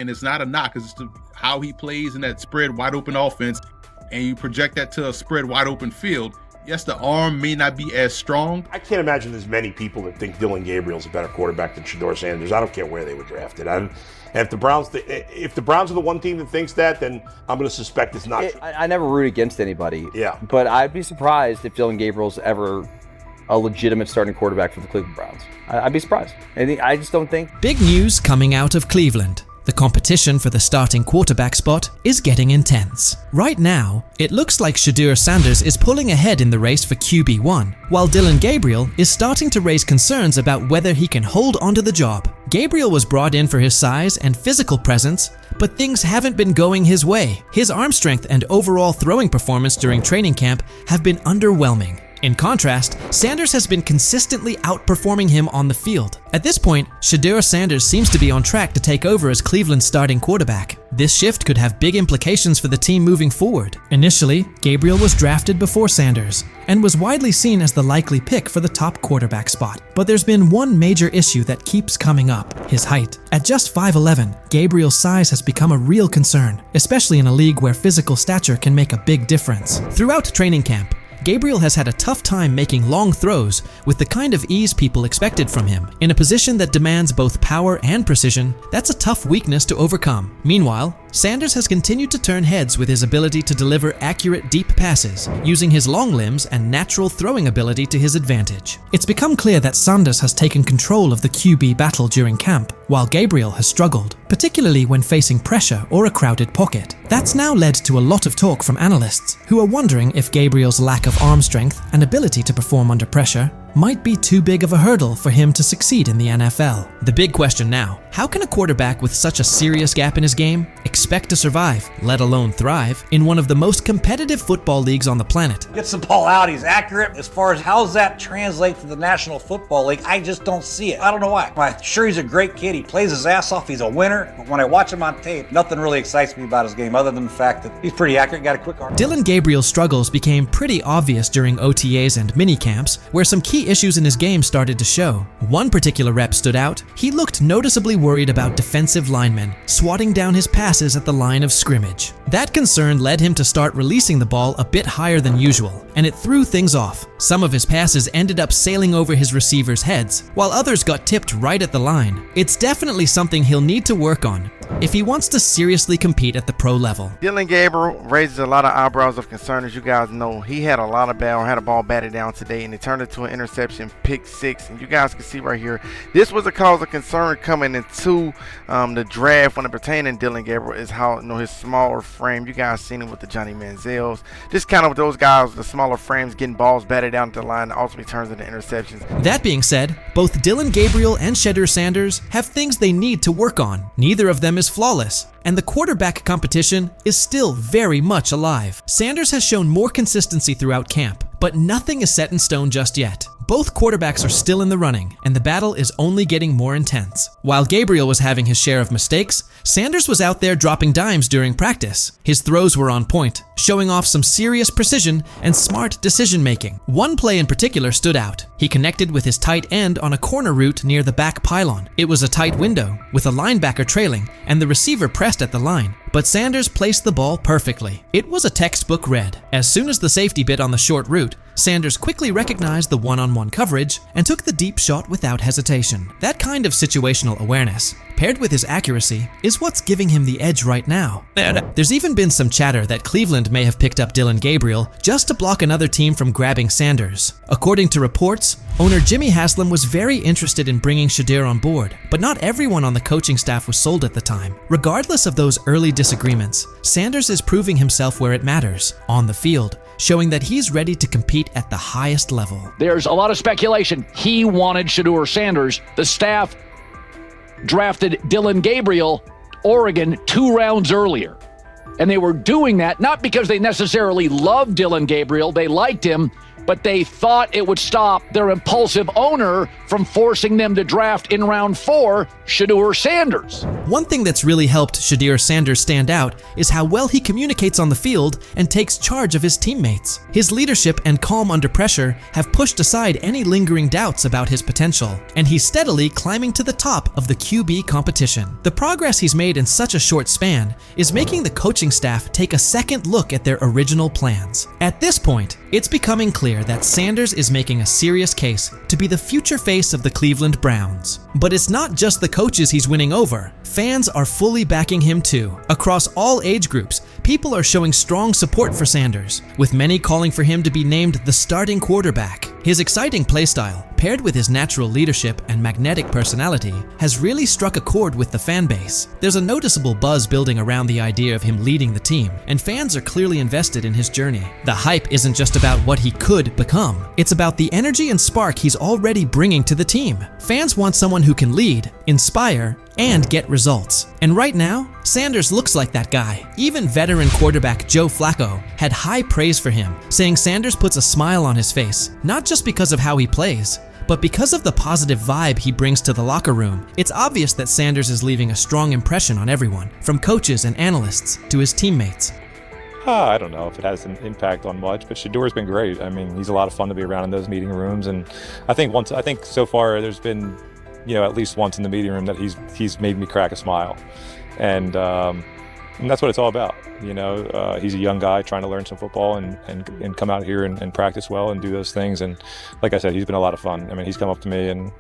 And it's not a knock, it's just how he plays in that spread wide open offense, and you project that to a spread wide open field. Yes, the arm may not be as strong. I can't imagine there's many people that think Dillon Gabriel's a better quarterback than Shedeur Sanders. I don't care where they were drafted. And if the Browns are the one team that thinks that, then I'm going to suspect it's not true. I never root against anybody. Yeah. But I'd be surprised if Dillon Gabriel's ever a legitimate starting quarterback for the Cleveland Browns. I'd be surprised. I just don't think. Big news coming out of Cleveland. The competition for the starting quarterback spot is getting intense. Right now, it looks like Shedeur Sanders is pulling ahead in the race for QB1, while Dillon Gabriel is starting to raise concerns about whether he can hold onto the job. Gabriel was brought in for his size and physical presence, but things haven't been going his way. His arm strength and overall throwing performance during training camp have been underwhelming. In contrast, Sanders has been consistently outperforming him on the field. At this point, Shedeur Sanders seems to be on track to take over as Cleveland's starting quarterback. This shift could have big implications for the team moving forward. Initially, Gabriel was drafted before Sanders and was widely seen as the likely pick for the top quarterback spot. But there's been one major issue that keeps coming up: his height. At just 5'11", Gabriel's size has become a real concern, especially in a league where physical stature can make a big difference. Throughout training camp, Gabriel has had a tough time making long throws with the kind of ease people expected from him. In a position that demands both power and precision, that's a tough weakness to overcome. Meanwhile, Sanders has continued to turn heads with his ability to deliver accurate deep passes, using his long limbs and natural throwing ability to his advantage. It's become clear that Sanders has taken control of the QB battle during camp, while Gabriel has struggled, particularly when facing pressure or a crowded pocket. That's now led to a lot of talk from analysts, who are wondering if Gabriel's lack of arm strength and ability to perform under pressure might be too big of a hurdle for him to succeed in the NFL. The big question now: how can a quarterback with such a serious gap in his game expect to survive, let alone thrive, in one of the most competitive football leagues on the planet? Gets the ball out, he's accurate. As far as how does that translate to the National Football League, I just don't see it. I don't know why. I'm sure he's a great kid, he plays his ass off, he's a winner, but when I watch him on tape, nothing really excites me about his game other than the fact that he's pretty accurate, got a quick arm. Dillon Gabriel's struggles became pretty obvious during OTAs and minicamps, where some key issues in his game started to show. One particular rep stood out. He looked noticeably worried about defensive linemen swatting down his passes at the line of scrimmage. That concern led him to start releasing the ball a bit higher than usual, and it threw things off. Some of his passes ended up sailing over his receivers' heads, while others got tipped right at the line. It's definitely something he'll need to work on if he wants to seriously compete at the pro level. Dillon Gabriel raises a lot of eyebrows of concern. As you guys know, he had a ball batted down today, and it turned into an interception, pick six. And you guys can see right here, this was a cause of concern coming into the draft when it pertained to Dillon Gabriel, is how, his smaller frame. You guys seen it with the Johnny Manziels. Just kind of with those guys, the smaller frames, getting balls batted down to the line, ultimately turns into interceptions. That being said, both Dillon Gabriel and Shedeur Sanders have things they need to work on. Neither of them is flawless, and the quarterback competition is still very much alive. Sanders has shown more consistency throughout camp, but nothing is set in stone just yet. Both quarterbacks are still in the running, and the battle is only getting more intense. While Gabriel was having his share of mistakes, Sanders was out there dropping dimes during practice. His throws were on point, showing off some serious precision and smart decision-making. One play in particular stood out. He connected with his tight end on a corner route near the back pylon. It was a tight window, with a linebacker trailing, and the receiver pressed at the line. But Sanders placed the ball perfectly. It was a textbook read. As soon as the safety bit on the short route, Sanders quickly recognized the one-on-one coverage and took the deep shot without hesitation. That kind of situational awareness, paired with his accuracy, is what's giving him the edge right now. There's even been some chatter that Cleveland may have picked up Dillon Gabriel just to block another team from grabbing Sanders. According to reports, owner Jimmy Haslam was very interested in bringing Shedeur on board, but not everyone on the coaching staff was sold at the time. Regardless of those early disagreements, Sanders is proving himself where it matters, on the field, showing that he's ready to compete at the highest level. There's a lot of speculation. He wanted Shedeur Sanders. The staff drafted Dillon Gabriel, Oregon, 2 rounds earlier. And they were doing that not because they necessarily loved Dillon Gabriel, they liked him, but they thought it would stop their impulsive owner from forcing them to draft in round 4 Shedeur Sanders. One thing that's really helped Shedeur Sanders stand out is how well he communicates on the field and takes charge of his teammates. His leadership and calm under pressure have pushed aside any lingering doubts about his potential, and he's steadily climbing to the top of the QB competition. The progress he's made in such a short span is making the coaching staff take a second look at their original plans. At this point, it's becoming clear that Sanders is making a serious case to be the future face of the Cleveland Browns. But it's not just the coaches he's winning over. Fans are fully backing him too. Across all age groups, people are showing strong support for Sanders, with many calling for him to be named the starting quarterback. His exciting playstyle, paired with his natural leadership and magnetic personality, has really struck a chord with the fan base. There's a noticeable buzz building around the idea of him leading the team, and fans are clearly invested in his journey. The hype isn't just about what he could become, it's about the energy and spark he's already bringing to the team. Fans want someone who can lead, inspire, and get results. And right now, Sanders looks like that guy. Even veteran quarterback Joe Flacco had high praise for him, saying Sanders puts a smile on his face, not just because of how he plays, but because of the positive vibe he brings to the locker room. It's obvious that Sanders is leaving a strong impression on everyone, from coaches and analysts to his teammates. I don't know if it has an impact on much, but Shedeur's been great. I mean, he's a lot of fun to be around in those meeting rooms, and I think so far there's been, at least once in the meeting room that he's made me crack a smile, and that's what it's all about. He's a young guy trying to learn some football and come out here and practice well and do those things. And like I said, he's been a lot of fun. I mean, he's come up to me and.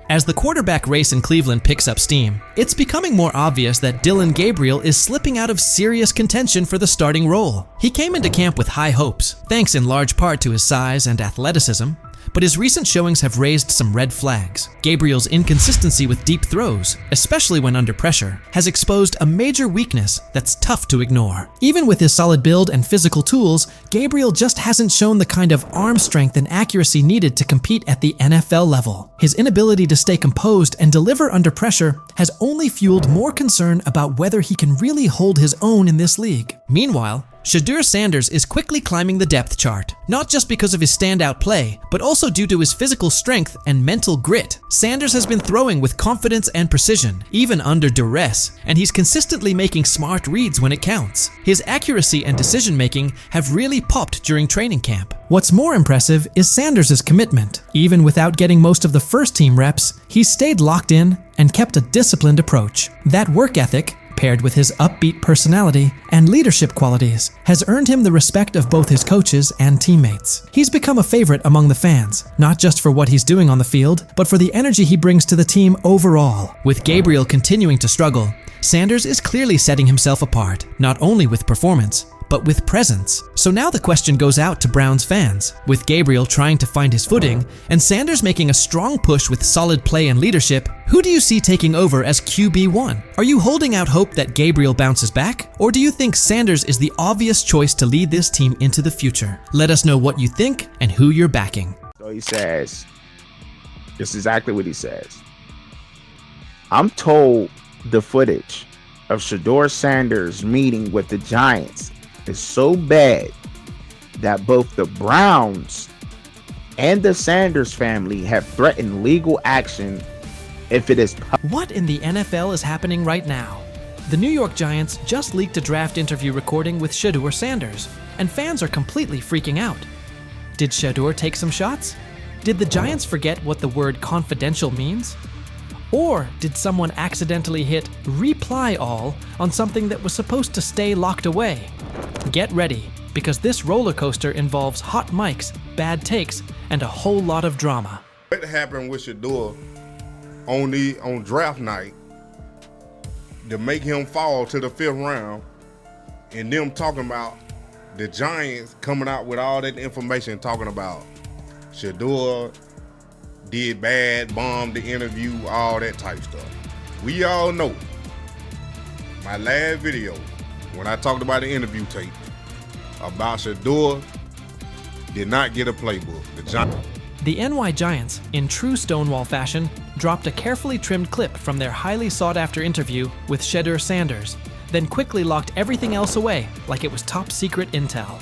As the quarterback race in Cleveland picks up steam, it's becoming more obvious that Dillon Gabriel is slipping out of serious contention for the starting role. He came into camp with high hopes, thanks in large part to his size and athleticism, but his recent showings have raised some red flags. Gabriel's inconsistency with deep throws, especially when under pressure, has exposed a major weakness that's tough to ignore. Even with his solid build and physical tools, Gabriel just hasn't shown the kind of arm strength and accuracy needed to compete at the NFL level. His inability to stay composed and deliver under pressure has only fueled more concern about whether he can really hold his own in this league. Meanwhile, Shedeur Sanders is quickly climbing the depth chart, not just because of his standout play, but also due to his physical strength and mental grit. Sanders has been throwing with confidence and precision, even under duress, and he's consistently making smart reads when it counts. His accuracy and decision-making have really popped during training camp. What's more impressive is Sanders' commitment. Even without getting most of the first-team reps, he's stayed locked in and kept a disciplined approach. That work ethic, paired with his upbeat personality and leadership qualities, has earned him the respect of both his coaches and teammates. He's become a favorite among the fans, not just for what he's doing on the field, but for the energy he brings to the team overall. With Gabriel continuing to struggle, Sanders is clearly setting himself apart, not only with performance, but with presence. So now the question goes out to Browns fans. With Gabriel trying to find his footing, and Sanders making a strong push with solid play and leadership, who do you see taking over as QB1? Are you holding out hope that Gabriel bounces back? Or do you think Sanders is the obvious choice to lead this team into the future? Let us know what you think and who you're backing. So he says, this is exactly what he says. I'm told the footage of Shedeur Sanders meeting with the Giants is so bad that both the Browns and the Sanders family have threatened legal action if it is. What in the NFL is happening right now? The New York Giants just leaked a draft interview recording with Shedeur Sanders, and fans are completely freaking out. Did Shedeur take some shots? Did the Giants forget what the word confidential means? Or did someone accidentally hit reply all on something that was supposed to stay locked away? Get ready, because this roller coaster involves hot mics, bad takes, and a whole lot of drama. What happened with Shedeur on draft night to make him fall to the 5th round, and them talking about the Giants coming out with all that information talking about Shedeur did bad, bombed the interview, all that type stuff. We all know my last video when I talked about the interview tape about Shedeur did not get a playbook. The NY Giants, in true Stonewall fashion, dropped a carefully trimmed clip from their highly sought-after interview with Shedeur Sanders, then quickly locked everything else away like it was top-secret intel.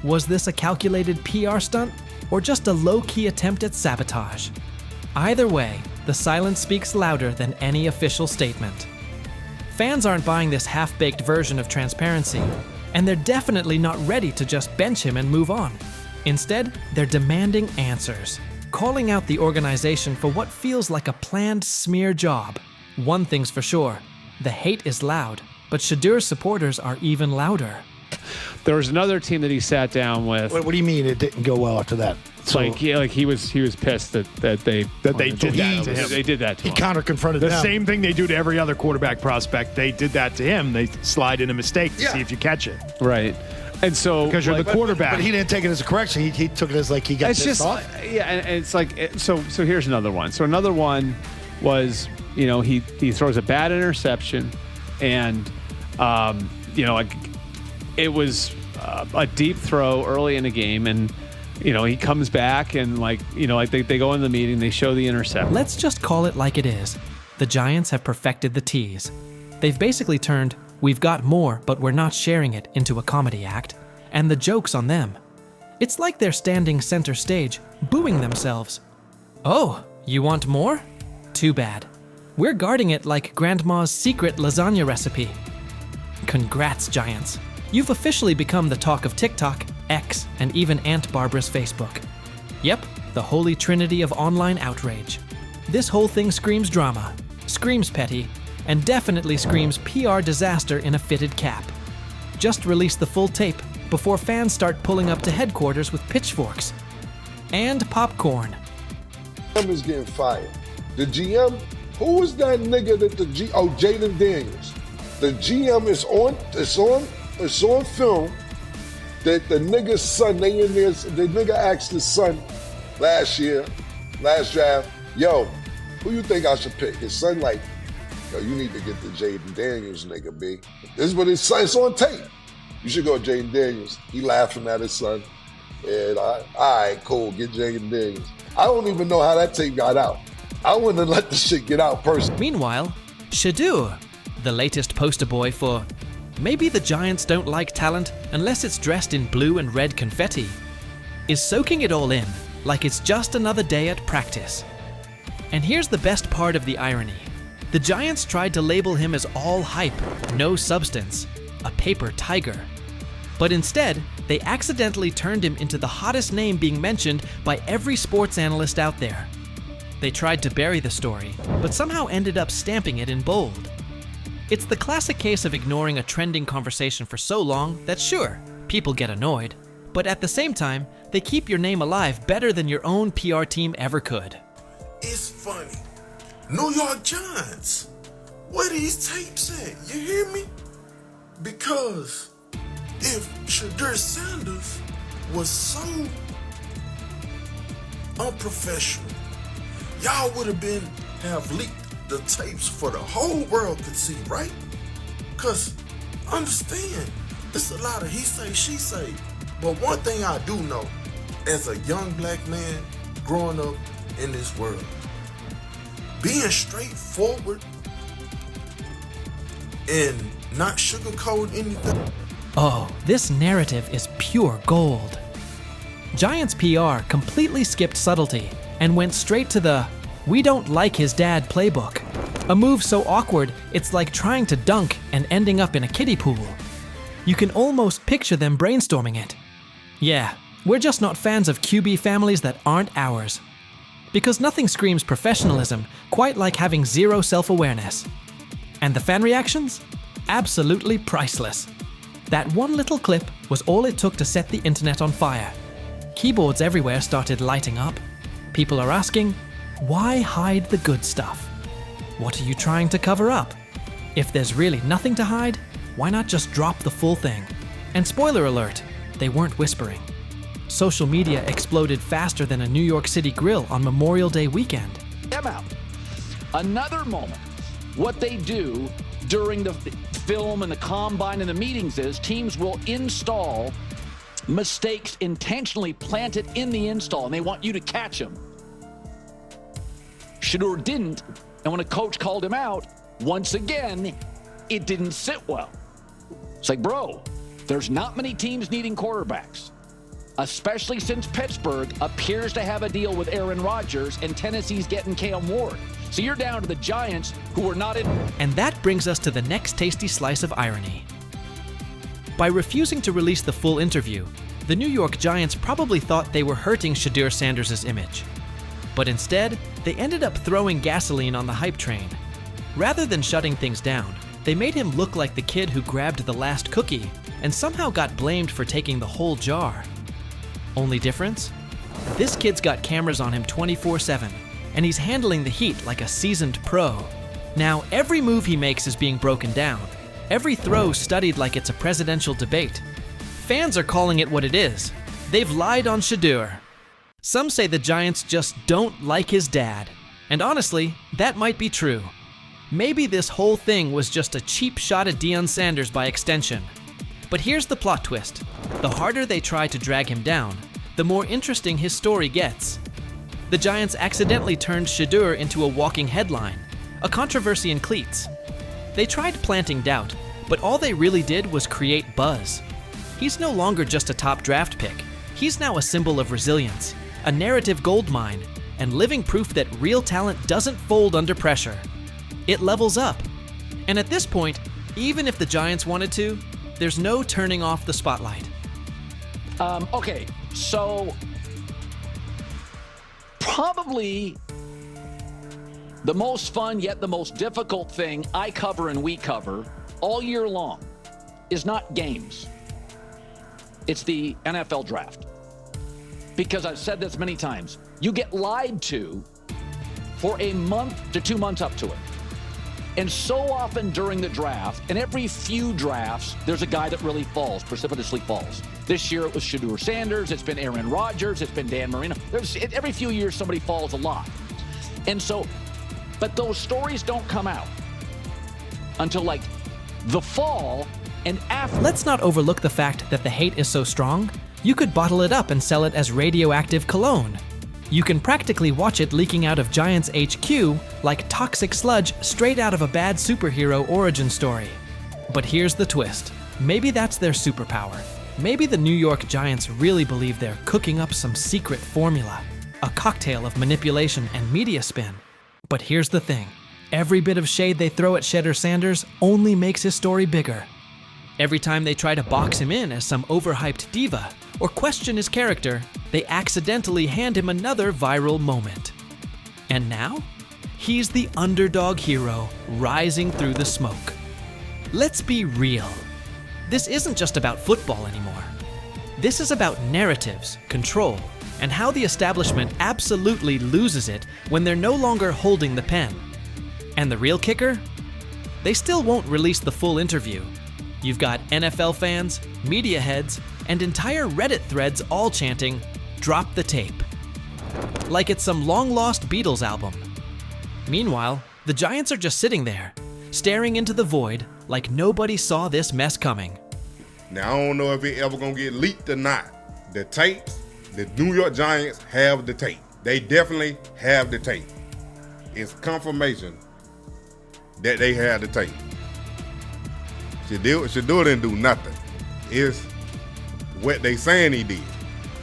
Was this a calculated PR stunt, or just a low-key attempt at sabotage? Either way, the silence speaks louder than any official statement. Fans aren't buying this half-baked version of transparency, and they're definitely not ready to just bench him and move on. Instead, they're demanding answers, calling out the organization for what feels like a planned smear job. One thing's for sure, the hate is loud, but Shedeur's supporters are even louder. There was another team that he sat down with. What do you mean it didn't go well after that? So, he was pissed that they did that to him. They did that to him. He counter-confronted them. The same thing they do to every other quarterback prospect. They did that to him. They slide in a mistake to see if you catch it. Right. And so because you're the quarterback. But he didn't take it as a correction. He took it as like he got pissed off. Yeah, and it's like so here's another one. So another one was, he throws a bad interception, and it was a deep throw early in the game, and he comes back and they go in the meeting, they show the interception. Let's just call it like it is. The Giants have perfected the tease. They've basically turned "we've got more, but we're not sharing it" into a comedy act, and the joke's on them. It's like they're standing center stage, booing themselves. Oh, you want more? Too bad. We're guarding it like Grandma's secret lasagna recipe. Congrats, Giants. You've officially become the talk of TikTok, X, and even Aunt Barbara's Facebook. Yep, the holy trinity of online outrage. This whole thing screams drama, screams petty, and definitely screams PR disaster in a fitted cap. Just release the full tape before fans start pulling up to headquarters with pitchforks. And popcorn. GM is getting fired. The GM, who was that nigga that Jaden Daniels. The GM is on film that the nigga's son, the nigga asked his son last draft, yo, who you think I should pick? His son like, yo, you need to get the Jaden Daniels nigga, B. This is what his son, it's on tape. You should go Jaden Daniels. He laughing at his son. And all right, cool, get Jaden Daniels. I don't even know how that tape got out. I wouldn't have let the shit get out personally. Meanwhile, Shedeur, the latest poster boy for maybe the Giants don't like talent unless it's dressed in blue and red confetti, is soaking it all in like it's just another day at practice. And here's the best part of the irony. The Giants tried to label him as all hype, no substance, a paper tiger. But instead, they accidentally turned him into the hottest name being mentioned by every sports analyst out there. They tried to bury the story, but somehow ended up stamping it in bold. It's the classic case of ignoring a trending conversation for so long that sure, people get annoyed, but at the same time, they keep your name alive better than your own PR team ever could. It's funny. New York Giants, where these tapes at? You hear me? Because if Shedeur Sanders was so unprofessional, y'all would have leaked the tapes for the whole world could see, right? Cause understand, it's a lot of he say, she say. But one thing I do know, as a young black man growing up in this world, being straightforward and not sugarcoat anything. Oh, this narrative is pure gold. Giants PR completely skipped subtlety and went straight to the "we don't like his dad" playbook. A move so awkward, it's like trying to dunk and ending up in a kiddie pool. You can almost picture them brainstorming it. Yeah, we're just not fans of QB families that aren't ours. Because nothing screams professionalism quite like having zero self-awareness. And the fan reactions? Absolutely priceless. That one little clip was all it took to set the internet on fire. Keyboards everywhere started lighting up. People are asking, why hide the good stuff? What are you trying to cover up? If there's really nothing to hide, why not just drop the full thing? And spoiler alert, they weren't whispering. Social media exploded faster than a New York City grill on Memorial Day weekend. Them out. Another moment. What they do during the film and the combine and the meetings is teams will install mistakes intentionally planted in the install, and they want you to catch them. Shedeur didn't, and when a coach called him out, once again, it didn't sit well. It's like, bro, there's not many teams needing quarterbacks. especially since Pittsburgh appears to have a deal with Aaron Rodgers and Tennessee's getting Cam Ward. So you're down to the Giants, who are not in. And that brings us to the next tasty slice of irony. By refusing to release the full interview, the New York Giants probably thought they were hurting Shedeur Sanders' image. But instead, they ended up throwing gasoline on the hype train. Rather than shutting things down, they made him look like the kid who grabbed the last cookie and somehow got blamed for taking the whole jar. Only difference? This kid's got cameras on him 24/7, and he's handling the heat like a seasoned pro. Now, every move he makes is being broken down, every throw studied like it's a presidential debate. Fans are calling it what it is. They've lied on Shedeur. Some say the Giants just don't like his dad. And honestly, that might be true. Maybe this whole thing was just a cheap shot at Deion Sanders by extension. But here's the plot twist. The harder they try to drag him down, the more interesting his story gets. The Giants accidentally turned Shedeur into a walking headline, a controversy in cleats. They tried planting doubt, but all they really did was create buzz. He's no longer just a top draft pick. He's now a symbol of resilience, a narrative goldmine, and living proof that real talent doesn't fold under pressure. It levels up. And at this point, even if the Giants wanted to, there's no turning off the spotlight. Okay, so probably the most fun yet the most difficult thing I cover and we cover all year long is not games. It's the NFL draft. Because I've said this many times, you get lied to for a month to 2 months up to it. And so often during the draft, and every few drafts, there's a guy that really falls, precipitously falls. This year it was Shedeur Sanders, it's been Aaron Rodgers, it's been Dan Marino. Every few years somebody falls a lot. And so, but those stories don't come out until like the fall and after. Let's not overlook the fact that the hate is so strong, you could bottle it up and sell it as radioactive cologne. You can practically watch it leaking out of Giants HQ like toxic sludge straight out of a bad superhero origin story. But here's the twist. Maybe that's their superpower. Maybe the New York Giants really believe they're cooking up some secret formula, a cocktail of manipulation and media spin. But here's the thing. Every bit of shade they throw at Shedeur Sanders only makes his story bigger. Every time they try to box him in as some overhyped diva or question his character, they accidentally hand him another viral moment. And now, he's the underdog hero rising through the smoke. Let's be real. This isn't just about football anymore. This is about narratives, control, and how the establishment absolutely loses it when they're no longer holding the pen. And the real kicker? They still won't release the full interview. You've got NFL fans, media heads, and entire Reddit threads all chanting, "Drop the tape." Like it's some long-lost Beatles album. Meanwhile, the Giants are just sitting there, staring into the void like nobody saw this mess coming. Now, I don't know if it ever gonna get leaked or not. The tapes, the New York Giants have the tape. They definitely have the tape. It's confirmation that they have the tape. Shedeur didn't do nothing. It's what they saying he did.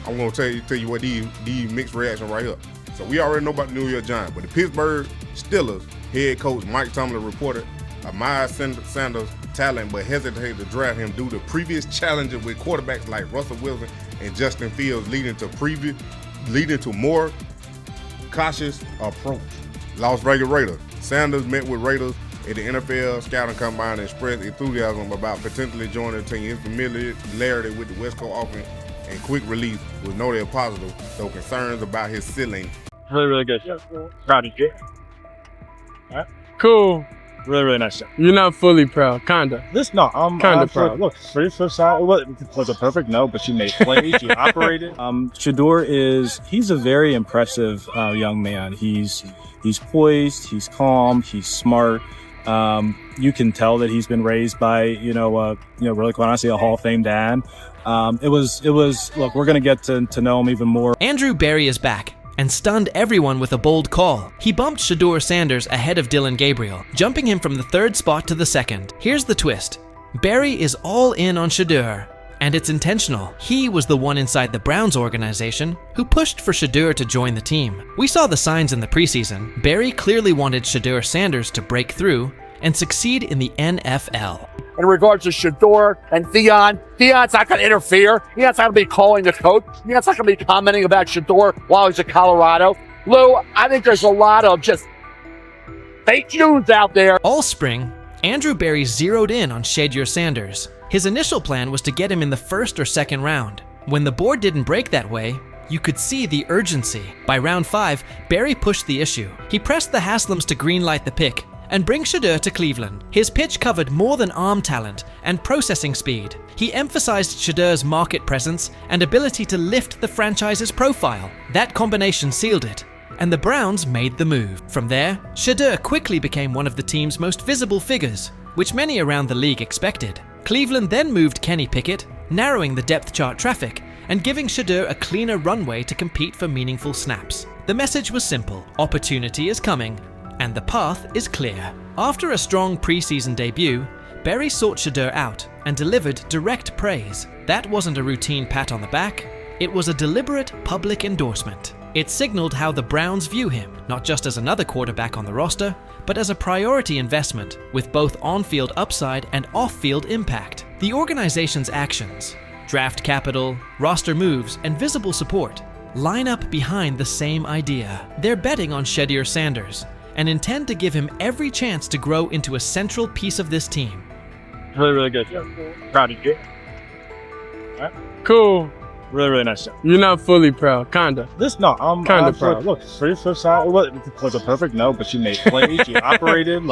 I'm gonna tell you what these mixed reactions right here. So we already know about the New York Giants, but the Pittsburgh Steelers head coach Mike Tomlin reported Miles Sanders' talent, but hesitated to draft him due to previous challenges with quarterbacks like Russell Wilson and Justin Fields, leading to more cautious approach. Las Vegas Raiders. Sanders met with Raiders at the NFL scouting combine and expressed enthusiasm about potentially joining the team. His familiarity with the West Coast offense and quick release was noted positive, though concerns about his ceiling. Really, really good. Proud of you. All right. Cool. Really, really nice job. You're not fully proud, kinda. I'm kinda proud. Look, first shot, was it perfect? No, but you made plays, you operated. Shedeur he's a very impressive young man. He's poised, he's calm, he's smart. You can tell that he's been raised by, really quite honestly, a Hall of Fame dad. Look, we're gonna get to know him even more. Andrew Berry is back and stunned everyone with a bold call. He bumped Shedeur Sanders ahead of Dillon Gabriel, jumping him from the 3rd spot to the 2nd. Here's the twist. Berry is all in on Shedeur, And it's intentional. He was the one inside the Browns organization who pushed for Shedeur to join the team. We saw the signs in the preseason. Barry clearly wanted Shedeur Sanders to break through and succeed in the NFL. In regards to Shedeur and Theon's not going to interfere. Theon's not going to be calling the coach. Theon's not going to be commenting about Shedeur while he's in Colorado. Lou, I think there's a lot of just fake news out there. All spring, Andrew Barry zeroed in on Shedeur Sanders. His initial plan was to get him in the first or second round. When the board didn't break that way, you could see the urgency. By round 5, Barry pushed the issue. He pressed the Haslams to greenlight the pick and bring Shedeur to Cleveland. His pitch covered more than arm talent and processing speed. He emphasized Shedeur's market presence and ability to lift the franchise's profile. That combination sealed it, and the Browns made the move. From there, Shedeur quickly became one of the team's most visible figures, which many around the league expected. Cleveland then moved Kenny Pickett, narrowing the depth chart traffic and giving Shedeur a cleaner runway to compete for meaningful snaps. The message was simple: opportunity is coming, and the path is clear. After a strong preseason debut, Barry sought Shedeur out and delivered direct praise. That wasn't a routine pat on the back, it was a deliberate public endorsement. It signaled how the Browns view him, not just as another quarterback on the roster, but as a priority investment with both on-field upside and off-field impact. The organization's actions, draft capital, roster moves, and visible support line up behind the same idea. They're betting on Shedeur Sanders and intend to give him every chance to grow into a central piece of this team. Really, really good. Proud of you. All right. Cool. Really, really nice job. You're not fully proud, kinda. I'm kinda proud. Look, for the flip side, it was a perfect no, but you made plays, you operated,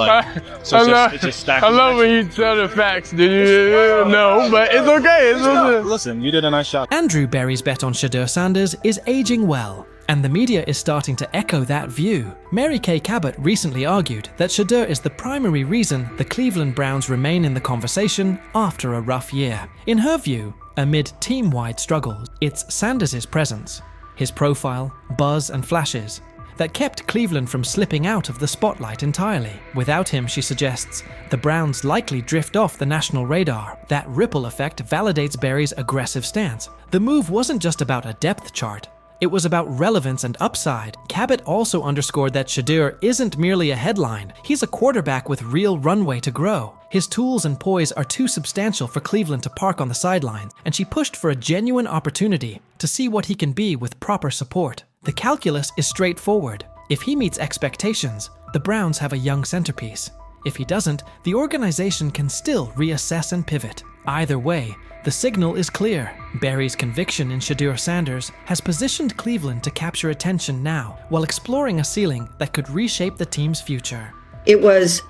so it's just stacking. I love when you tell the facts, did you? No, but it's okay. Listen, you did a nice job. Andrew Barry's bet on Shedeur Sanders is aging well, and the media is starting to echo that view. Mary Kay Cabot recently argued that Shedeur is the primary reason the Cleveland Browns remain in the conversation after a rough year. In her view, amid team-wide struggles, it's Sanders' presence, his profile, buzz, and flashes that kept Cleveland from slipping out of the spotlight entirely. Without him, she suggests, the Browns likely drift off the national radar. That ripple effect validates Barry's aggressive stance. The move wasn't just about a depth chart, it was about relevance and upside. Cabot also underscored that Shedeur isn't merely a headline. He's a quarterback with real runway to grow. His tools and poise are too substantial for Cleveland to park on the sidelines, and she pushed for a genuine opportunity to see what he can be with proper support. The calculus is straightforward. If he meets expectations, the Browns have a young centerpiece. If he doesn't, the organization can still reassess and pivot. Either way, the signal is clear. Barry's conviction in Shedeur Sanders has positioned Cleveland to capture attention now, while exploring a ceiling that could reshape the team's future. It was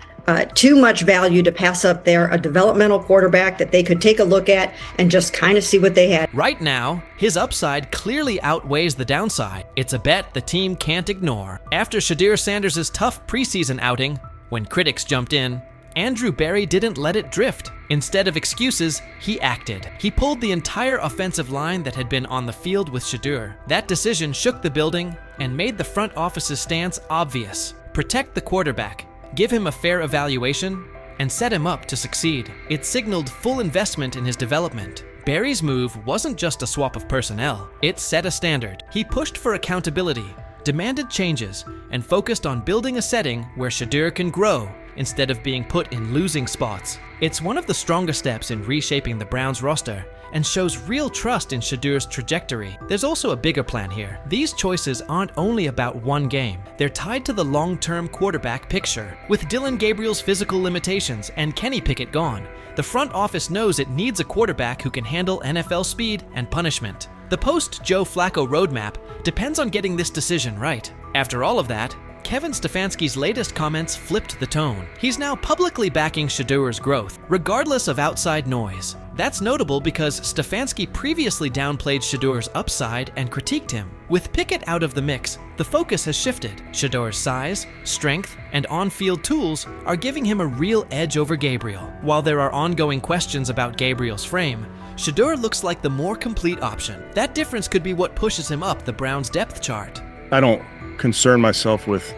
too much value to pass up there, a developmental quarterback that they could take a look at and just kind of see what they had. Right now, his upside clearly outweighs the downside. It's a bet the team can't ignore. After Shedeur Sanders' tough preseason outing, when critics jumped in, Andrew Barry didn't let it drift. Instead of excuses, he acted. He pulled the entire offensive line that had been on the field with Shedeur. That decision shook the building and made the front office's stance obvious. Protect the quarterback, give him a fair evaluation, and set him up to succeed. It signaled full investment in his development. Barry's move wasn't just a swap of personnel, it set a standard. He pushed for accountability, demanded changes, and focused on building a setting where Shedeur can grow instead of being put in losing spots. It's one of the strongest steps in reshaping the Browns roster and shows real trust in Shedeur's trajectory. There's also a bigger plan here. These choices aren't only about one game. They're tied to the long-term quarterback picture. With Dillon Gabriel's physical limitations and Kenny Pickett gone, the front office knows it needs a quarterback who can handle NFL speed and punishment. The post-Joe Flacco roadmap depends on getting this decision right. After all of that, Kevin Stefanski's latest comments flipped the tone. He's now publicly backing Shedeur's growth, regardless of outside noise. That's notable because Stefanski previously downplayed Shedeur's upside and critiqued him. With Pickett out of the mix, the focus has shifted. Shedeur's size, strength, and on-field tools are giving him a real edge over Gabriel. While there are ongoing questions about Gabriel's frame, Shedeur looks like the more complete option. That difference could be what pushes him up the Browns' depth chart. I don't concern myself with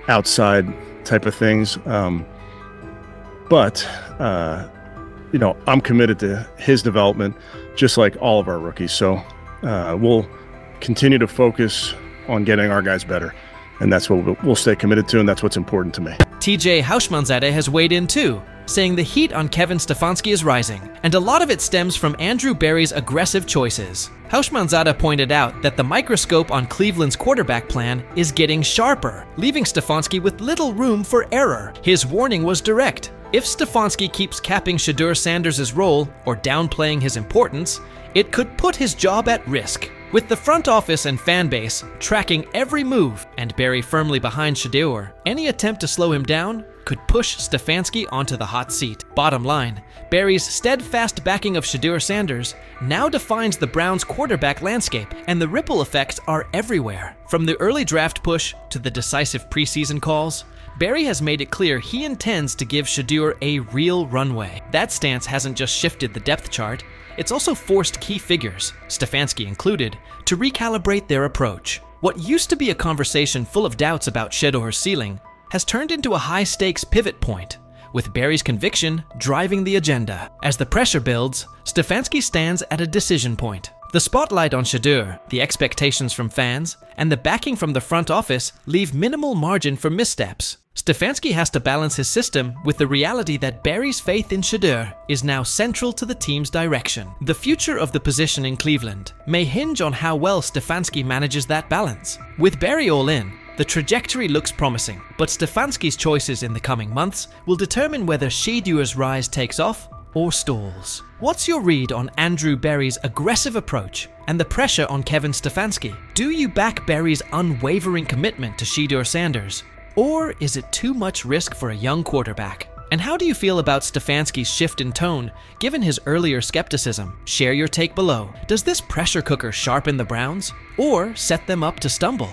outside type of things, but I'm committed to his development. just like all of our rookies. So we'll continue to focus on getting our guys better. And that's what we'll stay committed to, and that's what's important to me. TJ Houshmandzadeh has weighed in too, saying the heat on Kevin Stefanski is rising, and a lot of it stems from Andrew Berry's aggressive choices. Houshmandzadeh pointed out that the microscope on Cleveland's quarterback plan is getting sharper, leaving Stefanski with little room for error. His warning was direct. If Stefanski keeps capping Shedeur Sanders' role or downplaying his importance, it could put his job at risk. With the front office and fan base tracking every move and Berry firmly behind Shedeur, any attempt to slow him down could push Stefanski onto the hot seat. Bottom line, Berry's steadfast backing of Shedeur Sanders now defines the Browns' quarterback landscape, and the ripple effects are everywhere. From the early draft push to the decisive preseason calls, Berry has made it clear he intends to give Shedeur a real runway. That stance hasn't just shifted the depth chart, it's also forced key figures, Stefanski included, to recalibrate their approach. What used to be a conversation full of doubts about Shedeur's ceiling has turned into a high-stakes pivot point, with Berry's conviction driving the agenda. As the pressure builds, Stefanski stands at a decision point. The spotlight on Shedeur, the expectations from fans, and the backing from the front office leave minimal margin for missteps. Stefanski has to balance his system with the reality that Berry's faith in Shedeur is now central to the team's direction. The future of the position in Cleveland may hinge on how well Stefanski manages that balance. With Berry all in, the trajectory looks promising, but Stefanski's choices in the coming months will determine whether Shedeur's rise takes off or stalls. What's your read on Andrew Berry's aggressive approach and the pressure on Kevin Stefanski? Do you back Berry's unwavering commitment to Shedeur Sanders? Or is it too much risk for a young quarterback? And how do you feel about Stefanski's shift in tone, given his earlier skepticism? Share your take below. Does this pressure cooker sharpen the Browns, or set them up to stumble?